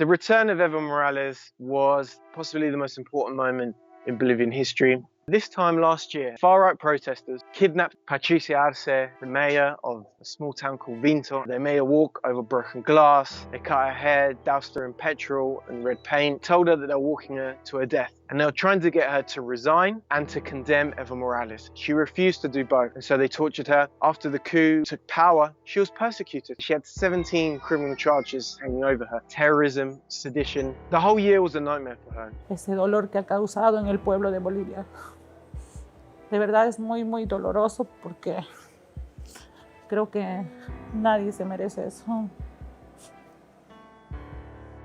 The return of Evo Morales was possibly the most important moment in Bolivian history. This time last year, far-right protesters kidnapped Patricia Arce, the mayor of a small town called Vinto. They made her walk over broken glass, they cut her hair, doused her in petrol and red paint, told her that they were walking her to her death. And they were trying to get her to resign and to condemn Evo Morales. She refused to do both, and so they tortured her. After the coup took power, she was persecuted. She had 17 criminal charges hanging over her. Terrorism, sedition. The whole year was a nightmare for her. Ese dolor que ha causado en el pueblo de Bolivia. De verdad es muy, muy doloroso porque creo que nadie se merece eso.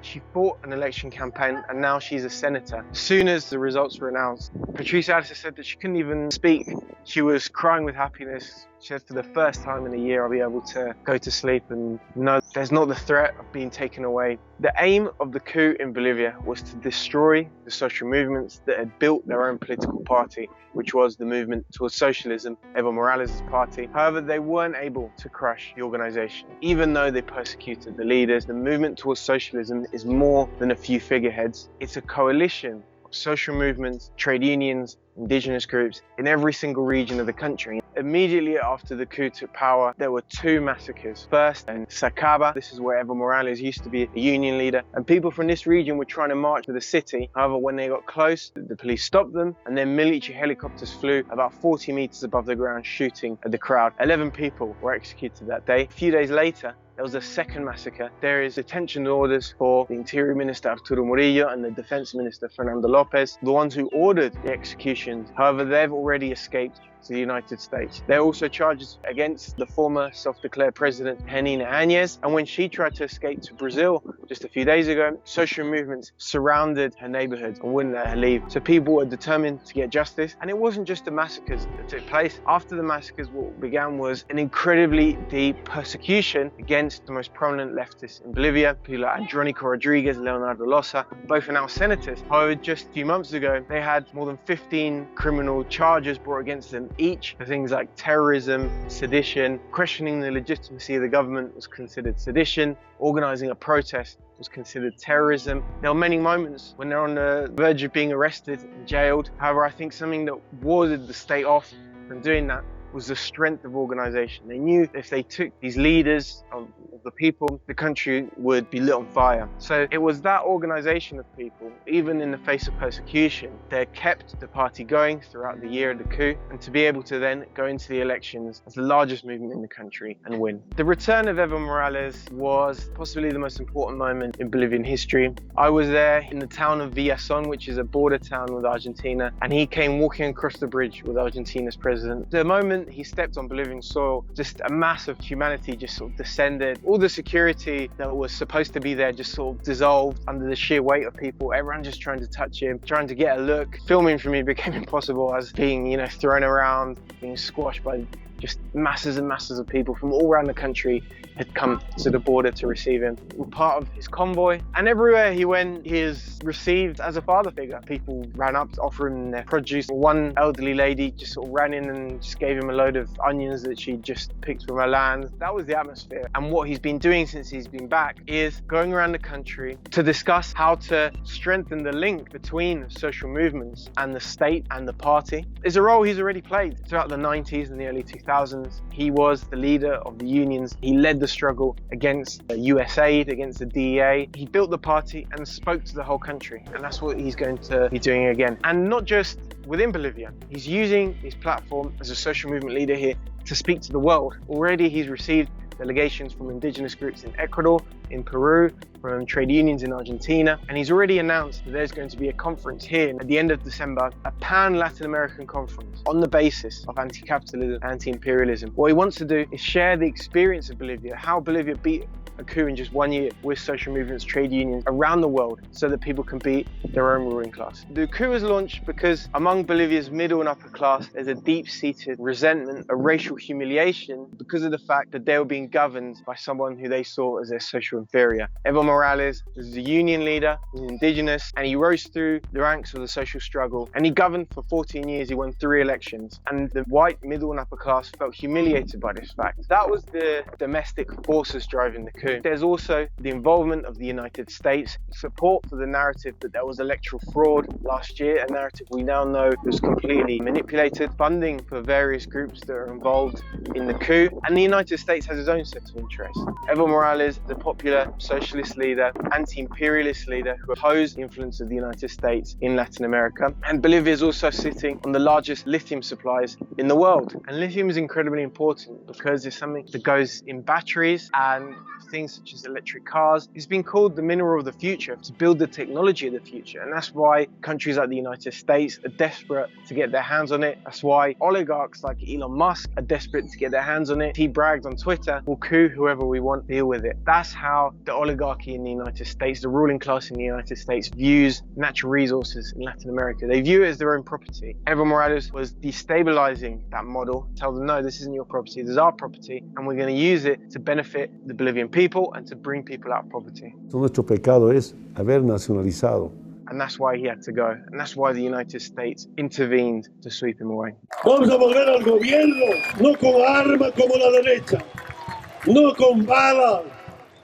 She fought an election campaign and now she's a senator. As soon as the results were announced, Patricia Arce said that she couldn't even speak. She was crying with happiness. She said, for the first time in a year, I'll be able to go to sleep and know there's not the threat of being taken away. The aim of the coup in Bolivia was to destroy the social movements that had built their own political party, which was the movement towards socialism, Evo Morales' party. However, they weren't able to crush the organization. Even though they persecuted the leaders, the movement towards socialism is more than a few figureheads. It's a coalition of social movements, trade unions, indigenous groups in every single region of the country. Immediately after the coup took power, there were two massacres. First in Sacaba, this is where Evo Morales used to be a union leader, and people from this region were trying to march to the city. However, when they got close, the police stopped them, and then military helicopters flew about 40 meters above the ground, shooting at the crowd. 11 people were executed that day. A few days later, there was a second massacre. There is detention orders for the Interior Minister Arturo Murillo and the Defense Minister Fernando Lopez, the ones who ordered the executions. However, they've already escaped to the United States. There are also charges against the former self-declared president Janine Áñez, and when she tried to escape to Brazil just a few days ago, social movements surrounded her neighborhood and wouldn't let her leave. So people were determined to get justice, and it wasn't just the massacres that took place. After the massacres, what began was an incredibly deep persecution against the most prominent leftists in Bolivia, people like Andrónico Rodríguez, Leonardo Loza. Both are now senators. However, just a few months ago, they had more than 15 criminal charges brought against them each for things like terrorism, sedition. Questioning the legitimacy of the government was considered sedition. Organizing a protest was considered terrorism. There were many moments when they're on the verge of being arrested and jailed. However, I think something that warded the state off from doing that was the strength of organization. They knew if they took these leaders of the people, the country would be lit on fire. So it was that organization of people, even in the face of persecution, that kept the party going throughout the year of the coup, and to be able to then go into the elections as the largest movement in the country and win. The return of Evo Morales was possibly the most important moment in Bolivian history. I was there in the town of Villazón, which is a border town with Argentina, and he came walking across the bridge with Argentina's president. The moment he stepped on Bolivian soil, just a mass of humanity just sort of descended. All the security that was supposed to be there just sort of dissolved under the sheer weight of people. Everyone just trying to touch him, trying to get a look. Filming for me became impossible. I was being, thrown around, being squashed by just masses and masses of people from all around the country had come to the border to receive him. We're part of his convoy, and everywhere he went, he is received as a father figure. People ran up to offer him their produce. One elderly lady just sort of ran in and just gave him a load of onions that she just picked from her land. That was the atmosphere. And what he's been doing since he's been back is going around the country to discuss how to strengthen the link between social movements and the state and the party. It's a role he's already played throughout the 90s and the early 2000s. He was the leader of the unions. He led the struggle against USAID, against the DEA. He built the party and spoke to the whole country. And that's what he's going to be doing again. And not just within Bolivia. He's using his platform as a social movement leader here to speak to the world. Already he's received delegations from indigenous groups in Ecuador, in Peru, from trade unions in Argentina, and he's already announced that there's going to be a conference here at the end of December, a pan-Latin American conference on the basis of anti-capitalism, anti-imperialism. What he wants to do is share the experience of Bolivia, how Bolivia beat a coup in just 1 year with social movements, trade unions around the world so that people can beat their own ruling class. The coup was launched because among Bolivia's middle and upper class, there's a deep-seated resentment, a racial humiliation because of the fact that they were being governed by someone who they saw as their social inferior. Evo Morales was a union leader, he was indigenous, and he rose through the ranks of the social struggle, and he governed for 14 years. He won 3 elections, and the white, middle and upper class felt humiliated by this fact. That was the domestic forces driving the coup. coup. There's also the involvement of the United States, support for the narrative that there was electoral fraud last year, a narrative we now know was completely manipulated, funding for various groups that are involved in the coup, and the United States has its own set of interests. Evo Morales, the popular socialist leader, anti-imperialist leader who opposed the influence of the United States in Latin America, and Bolivia is also sitting on the largest lithium supplies in the world. And lithium is incredibly important because it's something that goes in batteries and things such as electric cars. It's been called the mineral of the future to build the technology of the future, and that's why countries like the United States are desperate to get their hands on it. That's why oligarchs like Elon Musk are desperate to get their hands on it. He bragged on Twitter, we'll coup whoever we want, deal with it. That's how the oligarchy in the United States, the ruling class in the United States, views natural resources in Latin America. They view it as their own property. Evo Morales was destabilizing that model, tell them, no, this isn't your property, this is our property, and we're going to use it to benefit the Bolivian people and to bring people out of poverty. Nuestro pecado es haber nacionalizado. And that's why he had to go. And that's why the United States intervened to sweep him away. Vamos a volver al gobierno, no con armas como la derecha, no con balas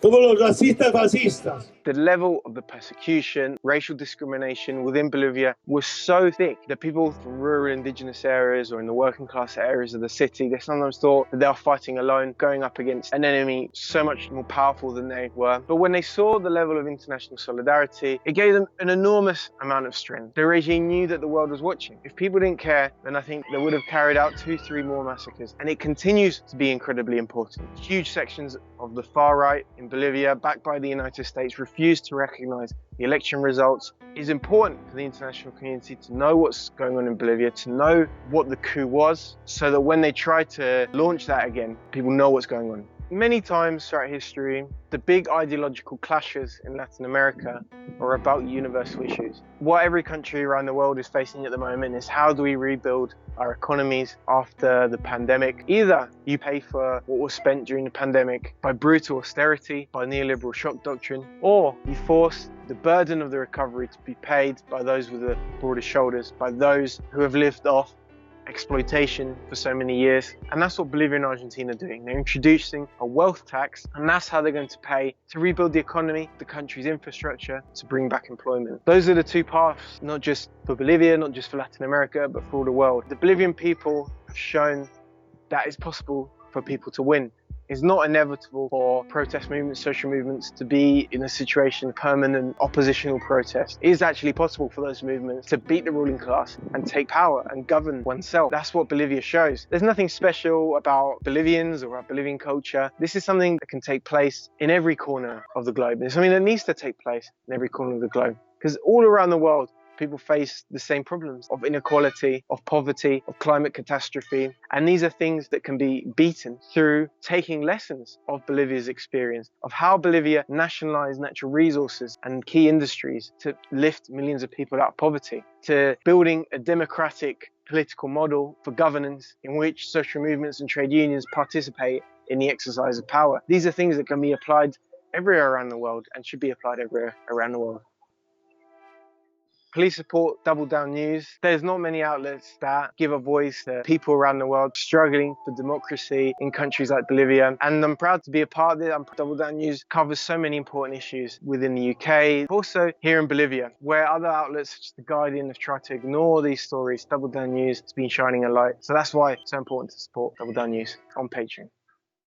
como los racistas fascistas. The level of the persecution, racial discrimination within Bolivia was so thick that people from rural indigenous areas or in the working class areas of the city, they sometimes thought that they were fighting alone, going up against an enemy so much more powerful than they were. But when they saw the level of international solidarity, it gave them an enormous amount of strength. The regime knew that the world was watching. If people didn't care, then I think they would have carried out 2-3 more massacres. And it continues to be incredibly important. Huge sections of the far right in Bolivia, backed by the United States, refused to recognize the election results. It is important for the international community to know what's going on in Bolivia, to know what the coup was, so that when they try to launch that again, people know what's going on. Many times throughout history, the big ideological clashes in Latin America are about universal issues. What every country around the world is facing at the moment is how do we rebuild our economies after the pandemic? Either you pay for what was spent during the pandemic by brutal austerity, by neoliberal shock doctrine, or you force the burden of the recovery to be paid by those with the broader shoulders, by those who have lived off exploitation for so many years. And that's what Bolivia and Argentina are doing. They're introducing a wealth tax, and that's how they're going to pay to rebuild the economy, the country's infrastructure, to bring back employment. Those are the two paths, not just for Bolivia, not just for Latin America, but for all the world. The Bolivian people have shown that it's possible for people to win. It's not inevitable for protest movements, social movements to be in a situation of permanent oppositional protest. It is actually possible for those movements to beat the ruling class and take power and govern oneself. That's what Bolivia shows. There's nothing special about Bolivians or about Bolivian culture. This is something that can take place in every corner of the globe. It's something that needs to take place in every corner of the globe. Because all around the world, people face the same problems of inequality, of poverty, of climate catastrophe. And these are things that can be beaten through taking lessons of Bolivia's experience, of how Bolivia nationalized natural resources and key industries to lift millions of people out of poverty, to building a democratic political model for governance in which social movements and trade unions participate in the exercise of power. These are things that can be applied everywhere around the world and should be applied everywhere around the world. Please support Double Down News. There's not many outlets that give a voice to people around the world struggling for democracy in countries like Bolivia. And I'm proud to be a part of it. Double Down News covers so many important issues within the UK, also here in Bolivia, where other outlets such as The Guardian have tried to ignore these stories. Double Down News has been shining a light. So that's why it's so important to support Double Down News on Patreon.